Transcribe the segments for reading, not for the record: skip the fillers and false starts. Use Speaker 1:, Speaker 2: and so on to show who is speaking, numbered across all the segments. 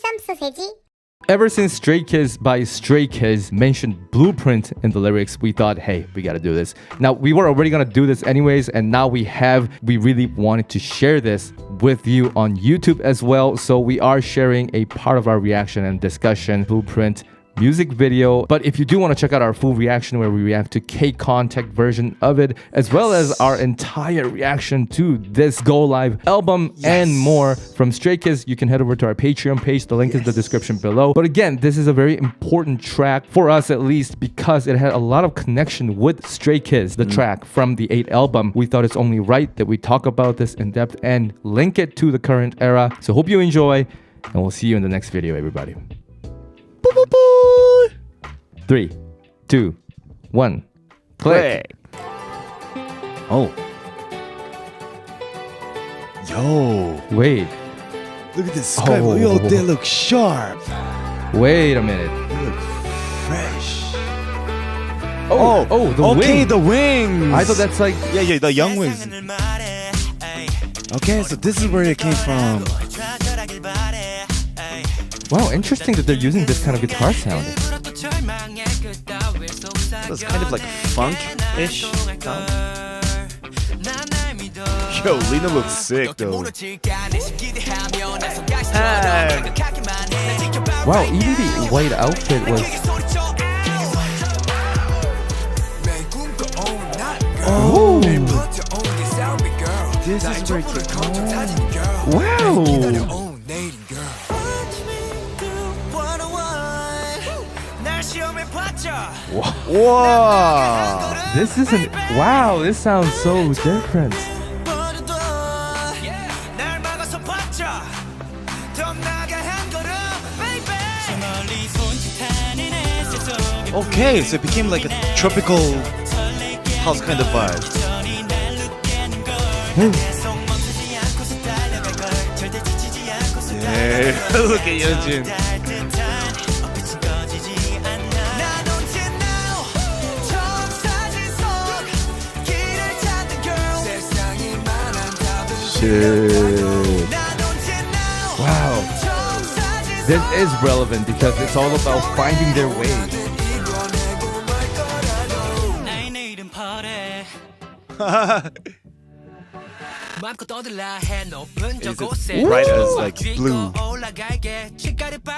Speaker 1: 신경 쓰세지?
Speaker 2: Ever since Stray Kids by Stray Kids mentioned Blueprint in the lyrics, we thought, hey, we gotta do this. Now, we were already gonna do this anyways, and now we really wanted to share this with you on YouTube as well. So we are sharing a part of our reaction and discussion, Blueprint music video. But if you do want to check out our full reaction where we react to KCONTACT version of it, as well as our entire reaction to this Go Live album and more from Stray Kids, you can head over to our Patreon page. The link is in the description below. But again, this is a very important track for us, at least, because it had a lot of connection with Stray Kids, the track from the 8 album. We thought it's only right that we talk about this in depth and link it to the current era. So hope you enjoy, and we'll see you in the next video, everybody. 3, 2, 1, click.
Speaker 3: Oh. Yo.
Speaker 2: Wait.
Speaker 3: Look at this sky. Yo, they look sharp.
Speaker 2: Wait a minute.
Speaker 3: They look fresh.
Speaker 2: The
Speaker 3: okay,
Speaker 2: wing.
Speaker 3: the wings.
Speaker 2: I thought that's like...
Speaker 3: Yeah, the young wings. Okay, so this is where it came from.
Speaker 2: Wow, interesting that they're using this kind of guitar sound.
Speaker 3: It's kind of like funk-ish sound. Yo, Lena looks sick though.
Speaker 2: Wow, even the white outfit was...
Speaker 3: Oh! This is where it came from.
Speaker 2: Wow!
Speaker 3: Wow!
Speaker 2: This isn't... Wow, this sounds so different.
Speaker 3: Okay, so it became like a tropical house kind of vibe. Yeah, look at Yeonjun.
Speaker 2: Wow. This is relevant because it's all about finding their way.
Speaker 3: Is it bright as like blue?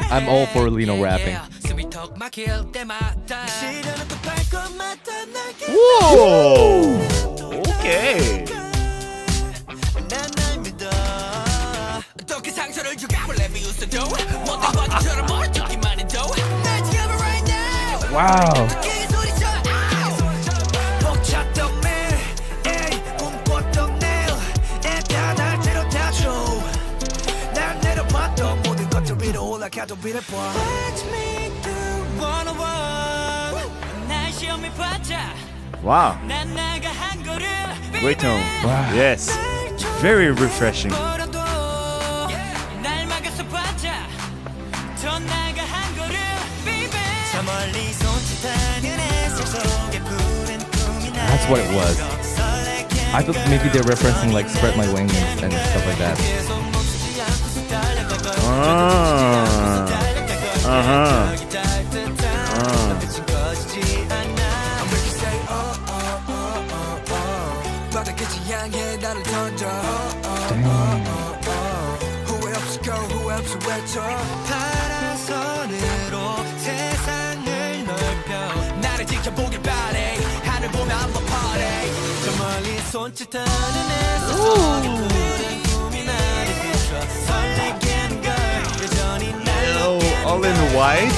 Speaker 2: I'm all for Lino rapping.
Speaker 3: Whoa! Okay.
Speaker 2: Wow.
Speaker 3: Wow. Great tone.
Speaker 2: Wow.
Speaker 3: Yes. Very refreshing.
Speaker 2: That's what it was. I thought maybe they're referencing like Spread My Wings and stuff like that.
Speaker 3: All in white?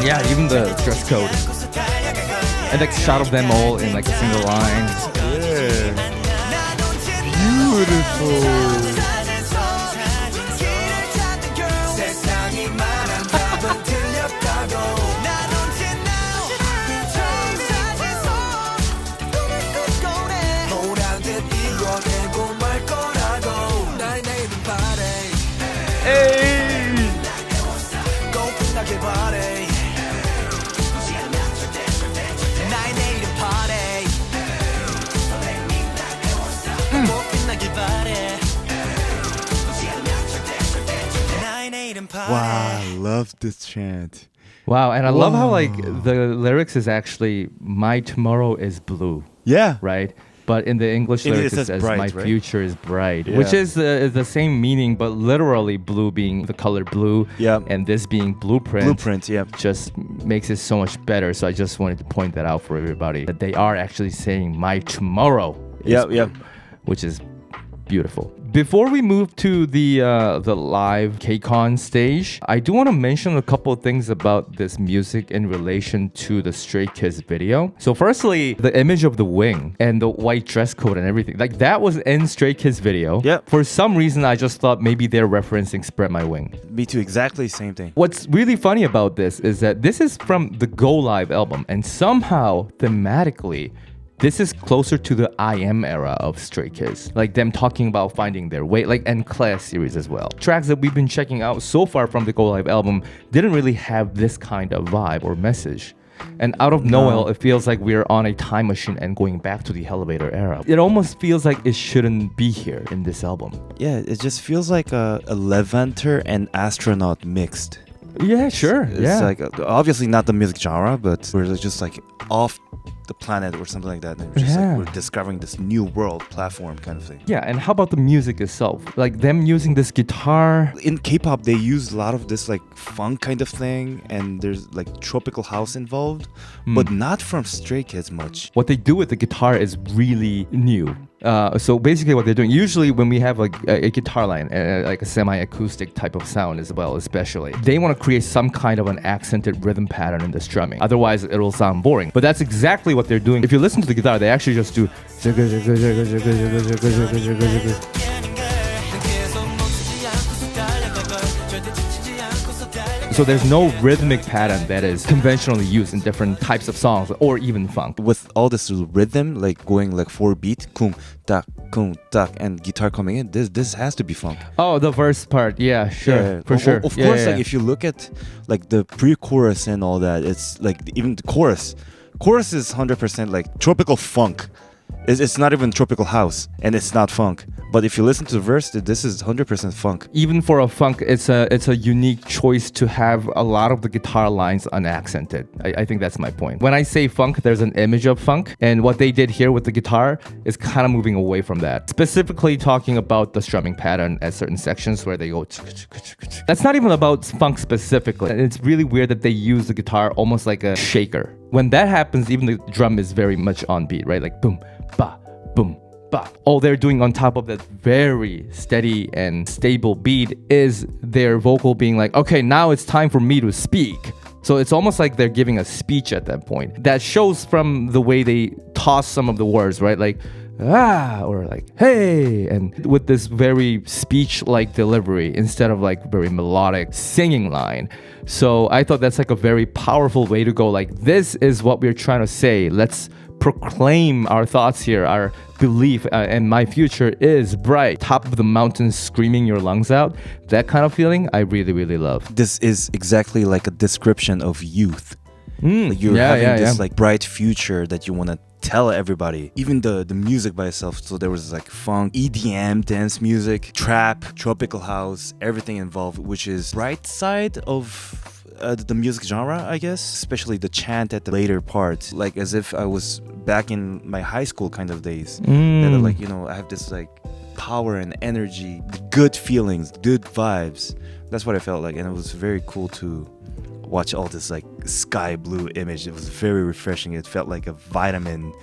Speaker 2: Yeah, even the dress code. And like shot of them all in like a single line.
Speaker 3: Yeah. Beautiful. Wow, I love this chant.
Speaker 2: Wow, and I love how like the lyrics is actually my tomorrow is blue,
Speaker 3: Yeah.
Speaker 2: right? But in the English
Speaker 3: It
Speaker 2: lyrics, it
Speaker 3: says
Speaker 2: says
Speaker 3: bright,
Speaker 2: my
Speaker 3: right?
Speaker 2: future is bright,
Speaker 3: Yeah.
Speaker 2: which is the same meaning, but literally blue being the color blue,
Speaker 3: Yeah.
Speaker 2: and this being blueprint.
Speaker 3: Blueprint, yeah.
Speaker 2: Just makes it so much better. So I just wanted to point that out for everybody that they are actually saying my tomorrow is
Speaker 3: Yeah,
Speaker 2: blue,
Speaker 3: yeah.
Speaker 2: which is beautiful. Before we move to the live KCON stage, I do want to mention a couple of things about this music in relation to the Stray Kids video. So firstly, the image of the wing and the white dress code and everything, like that was in Stray Kids video.
Speaker 3: Yep.
Speaker 2: For some reason, I just thought maybe they're referencing Spread My Wing.
Speaker 3: Me too, exactly same thing.
Speaker 2: What's really funny about this is that this is from the Go Live album, and somehow thematically, this is closer to the I Am era of Stray Kids, like them talking about finding their way, like and Class series as well. Tracks that we've been checking out so far from the Go Live album didn't really have this kind of vibe or message. And out of nowhere, it feels like we're on a time machine and going back to the elevator era. It almost feels like it shouldn't be here in this album.
Speaker 3: Yeah, it just feels like a Levanter and astronaut mixed.
Speaker 2: Yeah, sure.
Speaker 3: It's
Speaker 2: yeah.
Speaker 3: like obviously not the music genre, but we're just like off the planet or something like that. And we're just
Speaker 2: Yeah.
Speaker 3: like we're discovering this new world platform kind of thing.
Speaker 2: Yeah, and how about the music itself? Like them using this guitar.
Speaker 3: In K-pop, they use a lot of this like funk kind of thing, and there's like tropical house involved, but not from Stray Kids much.
Speaker 2: What they do with the guitar is really new. So basically what they're doing, usually when we have like a guitar line, like a semi-acoustic type of sound as well, especially, they want to create some kind of an accented rhythm pattern in the strumming. Otherwise, it'll sound boring. But that's exactly what they're doing. If you listen to the guitar, they actually just do... So there's no rhythmic pattern that is conventionally used in different types of songs or even funk.
Speaker 3: With all this rhythm, like going like 4 beat, kung tak, and guitar coming in, this has to be funk.
Speaker 2: Oh, the verse part, yeah, sure,
Speaker 3: Yeah,
Speaker 2: for sure.
Speaker 3: Of
Speaker 2: Yeah,
Speaker 3: course,
Speaker 2: yeah,
Speaker 3: like
Speaker 2: yeah.
Speaker 3: if you look at like the pre-chorus and all that, it's like even the chorus is 100% like tropical funk. It's not even tropical house, and it's not funk. But if you listen to the verse, this is 100% funk.
Speaker 2: Even for a funk, it's a unique choice to have a lot of the guitar lines unaccented. I think that's my point. When I say funk, there's an image of funk, and what they did here with the guitar is kind of moving away from that. Specifically talking about the strumming pattern at certain sections where they go... That's not even about funk specifically. It's really weird that they use the guitar almost like a shaker. When that happens, even the drum is very much on beat, right? Like boom, ba, boom, ba. All they're doing on top of that very steady and stable beat is their vocal being like, okay, now it's time for me to speak. So it's almost like they're giving a speech at that point. That shows from the way they toss some of the words, right? Like, ah, or like, hey, and with this very speech-like delivery instead of like very melodic singing line. So I thought that's like a very powerful way to go. Like, this is what we're trying to say. Let's proclaim our thoughts here, our belief, and my future is bright. Top of the mountain, screaming your lungs out. That kind of feeling, I really, really love.
Speaker 3: This is exactly like a description of youth. Like you're having this like bright future that you want to tell everybody. Even the music by itself. So there was like funk, EDM, dance music, trap, tropical house, everything involved, which is bright side of the music genre, I guess. Especially the chant at the later part, like as if I was back in my high school kind of days. And like, you know, I have this like power and energy, good feelings, good vibes. That's what I felt like, and it was very cool to watch all this like sky blue image. It was very refreshing. It felt like a vitamin,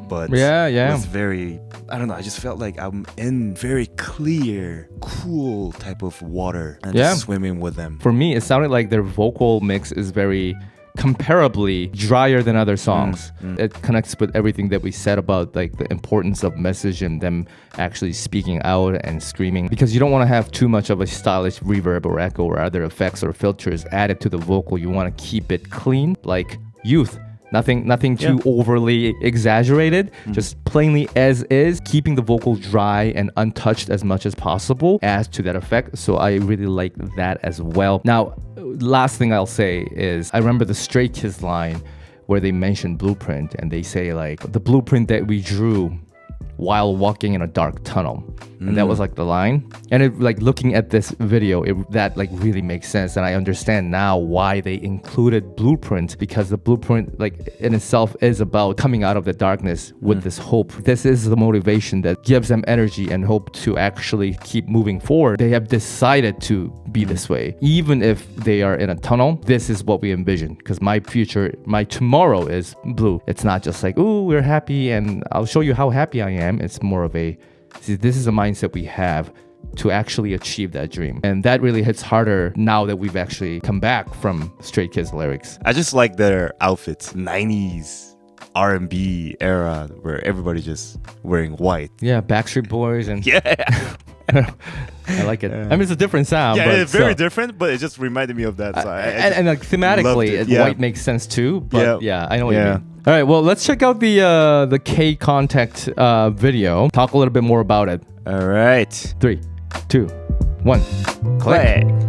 Speaker 3: but it was very, I don't know, I just felt like I'm in very clear, cool type of water and just swimming with them.
Speaker 2: For me, it sounded like their vocal mix is very comparably drier than other songs. It connects with everything that we said about like the importance of message and them actually speaking out and screaming, because you don't want to have too much of a stylish reverb or echo or other effects or filters added to the vocal. You want to keep it clean, like Youth. Nothing too overly exaggerated, just plainly as is, keeping the vocal dry and untouched as much as possible adds to that effect. So I really like that as well. Now, last thing I'll say is I remember the Stray Kids line where they mention blueprint and they say like, the blueprint that we drew while walking in a dark tunnel. And that was like the line. And it, like looking at this video, that like really makes sense. And I understand now why they included Blueprint, because the Blueprint like in itself is about coming out of the darkness with this hope. This is the motivation that gives them energy and hope to actually keep moving forward. They have decided to be this way. Even if they are in a tunnel, this is what we envision, because my future, my tomorrow is blue. It's not just like, oh, we're happy and I'll show you how happy I am. It's more of a, see, this is a mindset we have to actually achieve that dream. And that really hits harder now that we've actually come back from Stray Kids lyrics.
Speaker 3: I just like their outfits. 90s R&B era where everybody just wearing white.
Speaker 2: Yeah, Backstreet Boys and...
Speaker 3: Yeah.
Speaker 2: I like it. I mean, it's a different sound.
Speaker 3: Yeah,
Speaker 2: but
Speaker 3: it's very different, but it just reminded me of that. So
Speaker 2: and like thematically, white makes sense too. But yeah, I know what you mean. All right, well, let's check out the KCONTACT video. Talk a little bit more about it.
Speaker 3: All right.
Speaker 2: 3, 2, 1, click.